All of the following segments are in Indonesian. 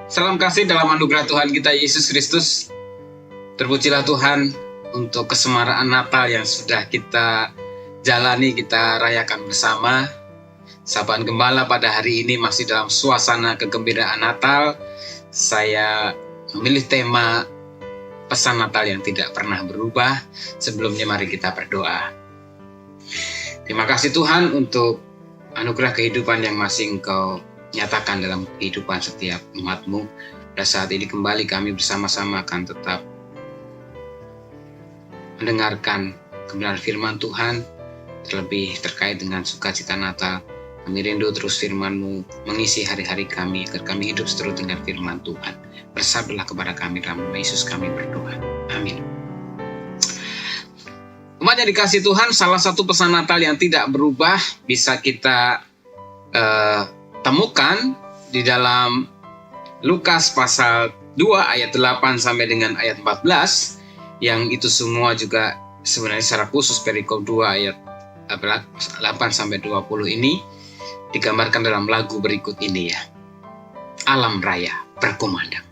Salam kasih dalam anugerah Tuhan kita Yesus Kristus. Terpujilah Tuhan untuk kesemaraan Natal yang sudah kita jalani, kita rayakan bersama. Sapaan Gembala pada hari ini masih dalam suasana kegembiraan Natal. Saya memilih tema pesan Natal yang tidak pernah berubah. Sebelumnya mari kita berdoa. Terima kasih Tuhan untuk anugerah kehidupan yang masih Engkau nyatakan dalam kehidupan setiap umat-Mu. Pada saat ini kembali kami bersama-sama akan tetap mendengarkan kebenaran firman Tuhan, terlebih terkait dengan sukacita Natal. Kami rindu terus firman-Mu mengisi hari-hari kami, agar kami hidup seturut dengan firman Tuhan. Bersabdalah kepada kami dalam nama Yesus kami berdoa. Amin. Umat yang dikasihi Tuhan, salah satu pesan Natal yang tidak berubah bisa kita temukan di dalam Lukas pasal 2 ayat 8 sampai dengan ayat 14, yang itu semua juga sebenarnya secara khusus perikop 2 ayat 8 sampai 20 ini digambarkan dalam lagu berikut ini ya. Alam raya berkumandang.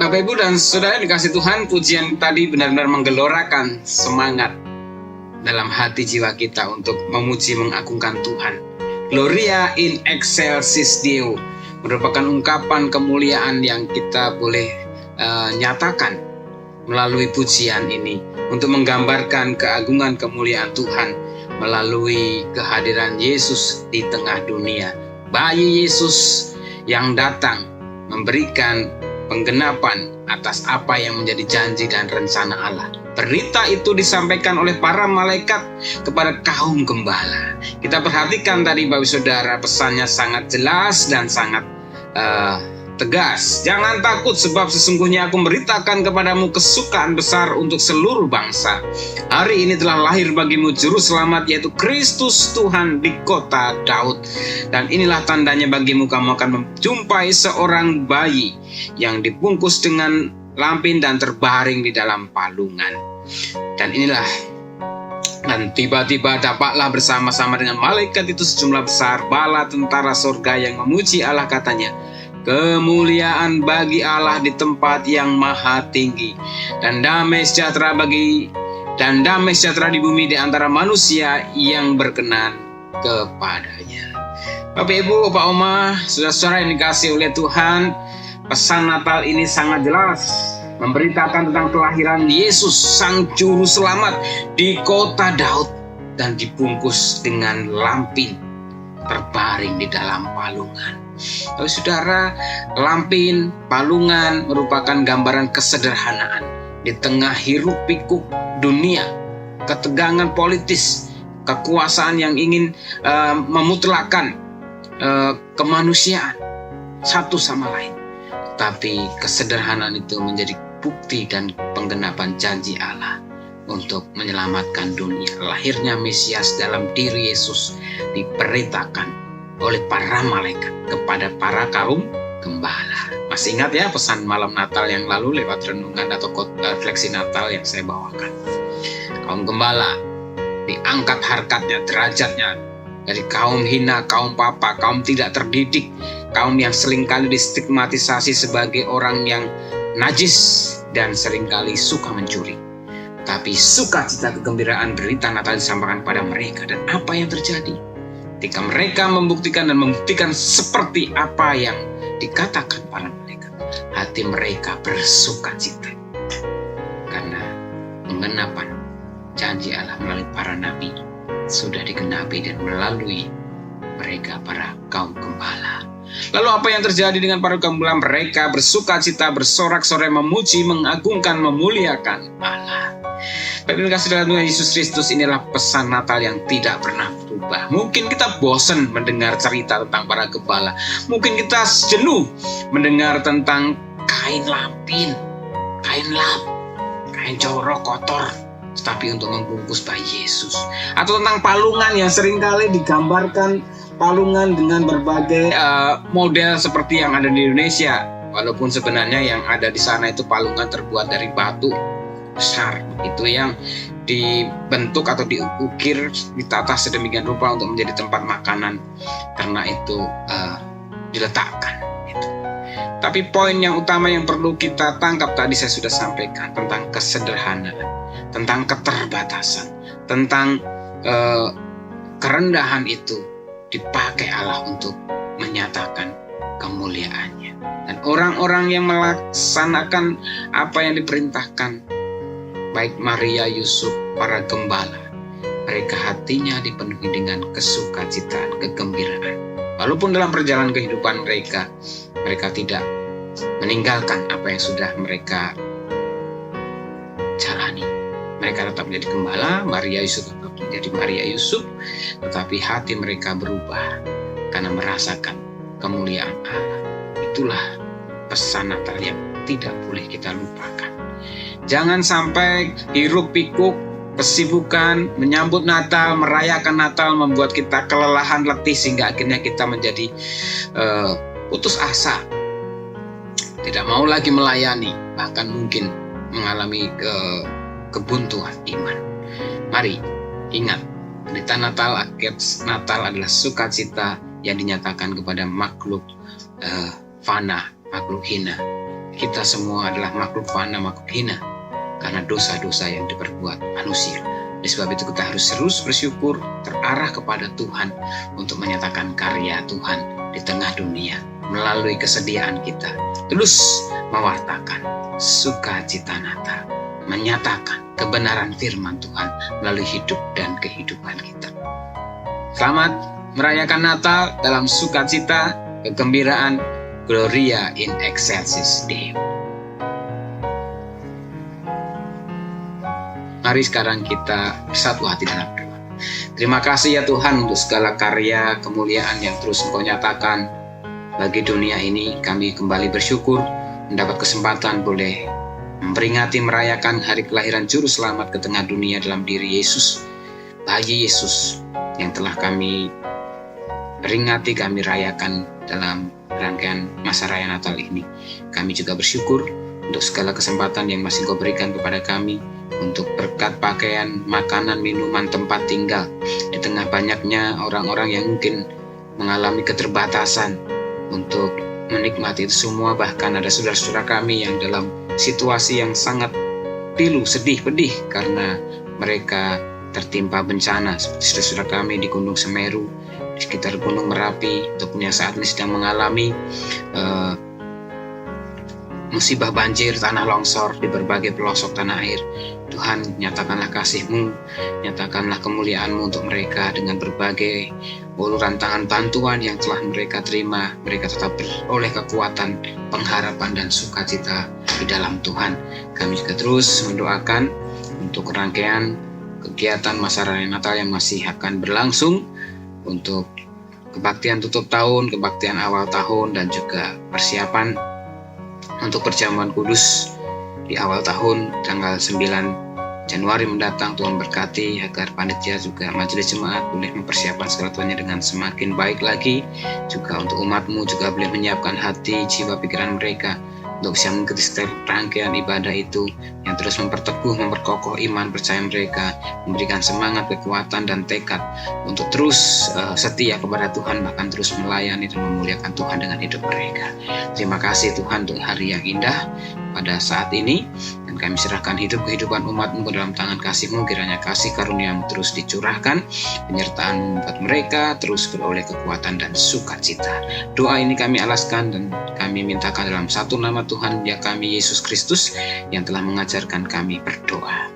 Bapak Ibu dan Saudara dikasih Tuhan, pujian tadi benar-benar menggelorakan semangat dalam hati jiwa kita untuk memuji mengagungkan Tuhan. Gloria in excelsis Deo merupakan ungkapan kemuliaan yang kita boleh nyatakan melalui pujian ini untuk menggambarkan keagungan kemuliaan Tuhan melalui kehadiran Yesus di tengah dunia. Bayi Yesus yang datang memberikan penggenapan atas apa yang menjadi janji dan rencana Allah. Berita itu disampaikan oleh para malaikat kepada kaum gembala. Kita perhatikan tadi Bapak Saudara, pesannya sangat jelas dan sangat tegas. Jangan takut, sebab sesungguhnya aku memberitakan kepadamu kesukaan besar untuk seluruh bangsa. Hari ini telah lahir bagimu juru selamat, yaitu Kristus Tuhan di kota Daud. Dan inilah tandanya bagimu, kamu akan menjumpai seorang bayi yang dibungkus dengan lampin dan terbaring di dalam palungan. Dan tiba-tiba dapatlah bersama-sama dengan malaikat itu sejumlah besar bala tentara surga yang memuji Allah, katanya, kemuliaan bagi Allah di tempat yang maha tinggi, dan damai sejahtera di bumi di antara manusia yang berkenan kepadanya. Bapak Ibu, Pak Oma, saudara-saudara yang dikasihi oleh Tuhan, pesan Natal ini sangat jelas, memberitakan tentang kelahiran Yesus, Sang Juru Selamat di kota Daud, dan dibungkus dengan lampin, terbaring di dalam palungan. Lalu saudara, lampin, palungan merupakan gambaran kesederhanaan di tengah hiruk pikuk dunia, ketegangan politis, kekuasaan yang ingin memutlakkan kemanusiaan satu sama lain. Tapi kesederhanaan itu menjadi bukti dan penggenapan janji Allah untuk menyelamatkan dunia. Lahirnya Mesias dalam diri Yesus diberitakan oleh para malaikat kepada para kaum gembala. Masih ingat ya pesan malam Natal yang lalu lewat renungan atau refleksi Natal yang saya bawakan? Kaum gembala diangkat harkatnya, derajatnya dari kaum hina, kaum papa, kaum tidak terdidik, kaum yang seringkali distigmatisasi sebagai orang yang najis dan seringkali suka mencuri. Tapi sukacita kegembiraan berita Natal disampaikan pada mereka. Dan apa yang terjadi? Ketika mereka membuktikan seperti apa yang dikatakan para malaikat, hati mereka bersukacita. Karena penggenapan janji Allah melalui para nabi sudah digenapi dan melalui mereka para kaum gembala. Lalu apa yang terjadi dengan para kaum gembala? Mereka bersukacita, bersorak-sorai, memuji, mengagungkan, memuliakan Allah. Bapak kasih dalam Tuhan Yesus Kristus, inilah pesan Natal yang tidak pernah berubah. Mungkin kita bosan mendengar cerita tentang para gembala. Mungkin kita jenuh mendengar tentang kain lampin, kain lap, kain corok kotor, tetapi untuk membungkus bayi Yesus. Atau tentang palungan yang seringkali digambarkan palungan dengan berbagai model seperti yang ada di Indonesia. Walaupun sebenarnya yang ada di sana itu palungan terbuat dari batu besar, itu yang dibentuk atau diukir, ditata sedemikian rupa untuk menjadi tempat makanan, karena itu diletakkan. Tapi poin yang utama yang perlu kita tangkap tadi saya sudah sampaikan tentang kesederhanaan, tentang keterbatasan, tentang kerendahan itu dipakai Allah untuk menyatakan kemuliaannya. Dan orang-orang yang melaksanakan apa yang diperintahkan, baik Maria, Yusuf, para gembala, mereka hatinya dipenuhi dengan kesukacitaan, kegembiraan. Walaupun dalam perjalanan kehidupan mereka tidak meninggalkan apa yang sudah mereka jalani. Mereka tetap menjadi gembala, Maria Yusuf tetap menjadi Maria Yusuf, tetapi hati mereka berubah karena merasakan kemuliaan Allah. Itulah pesan Natal yang tidak boleh kita lupakan. Jangan sampai hiruk pikuk, kesibukan, menyambut Natal, merayakan Natal membuat kita kelelahan, letih, sehingga akhirnya kita menjadi putus asa, tidak mau lagi melayani, bahkan mungkin mengalami kebuntuan iman. Mari ingat, berita Natal, akhir Natal adalah sukacita yang dinyatakan kepada makhluk fana, makhluk hina. Kita semua adalah makhluk fana, makhluk hina, karena dosa-dosa yang diperbuat manusia. Oleh sebab itu kita harus terus bersyukur, terarah kepada Tuhan untuk menyatakan karya Tuhan di tengah dunia melalui kesediaan kita. Terus mewartakan sukacita Natal, menyatakan kebenaran firman Tuhan melalui hidup dan kehidupan kita. Selamat merayakan Natal dalam sukacita, kegembiraan, Gloria in excelsis Deo. Mari sekarang kita bersatu hati dalam doa. Terima kasih ya Tuhan untuk segala karya kemuliaan yang terus Engkau nyatakan bagi dunia ini. Kami kembali bersyukur mendapat kesempatan boleh memperingati merayakan hari kelahiran Juru Selamat ke tengah dunia dalam diri Yesus, bayi Yesus yang telah kami peringati, kami rayakan dalam rangkaian masa raya Natal ini. Kami juga bersyukur untuk segala kesempatan yang masih Kau berikan kepada kami untuk berkat pakaian, makanan, minuman, tempat tinggal di tengah banyaknya orang-orang yang mungkin mengalami keterbatasan untuk menikmati itu semua. Bahkan ada saudara-saudara kami yang dalam situasi yang sangat pilu, sedih, pedih karena mereka tertimpa bencana, seperti saudara-saudara kami di Gunung Semeru, di sekitar Gunung Merapi, ataupun yang saat ini sedang mengalami musibah banjir, tanah longsor di berbagai pelosok tanah air. Tuhan, nyatakanlah kasih-Mu, nyatakanlah kemuliaan-Mu untuk mereka dengan berbagai uluran tangan bantuan yang telah mereka terima. Mereka tetap beroleh kekuatan, pengharapan, dan sukacita di dalam Tuhan. Kami juga terus mendoakan untuk rangkaian kegiatan masa raya Natal yang masih akan berlangsung, untuk kebaktian tutup tahun, kebaktian awal tahun, dan juga persiapan untuk perjamuan kudus di awal tahun tanggal 9 Januari mendatang. Tuhan berkati agar panitia juga majelis jemaat boleh mempersiapkan segala-galanya dengan semakin baik lagi. Juga untuk umat-Mu juga boleh menyiapkan hati, jiwa, pikiran mereka untuk bisa mengikuti setiap rangkaian ibadah itu, yang terus memperteguh, memperkokoh iman percaya mereka, memberikan semangat, kekuatan, dan tekad untuk terus setia kepada Tuhan, bahkan terus melayani dan memuliakan Tuhan dengan hidup mereka. Terima kasih Tuhan untuk hari yang indah pada saat ini, dan kami serahkan kehidupan umat-Mu ke dalam tangan kasih-Mu. Kiranya kasih karunia-Mu terus dicurahkan, penyertaan membuat mereka terus beroleh kekuatan dan sukacita. Doa ini kami alaskan dan kami mintakan dalam satu nama Tuhan ya kami, Yesus Kristus, yang telah mengajarkan kami berdoa.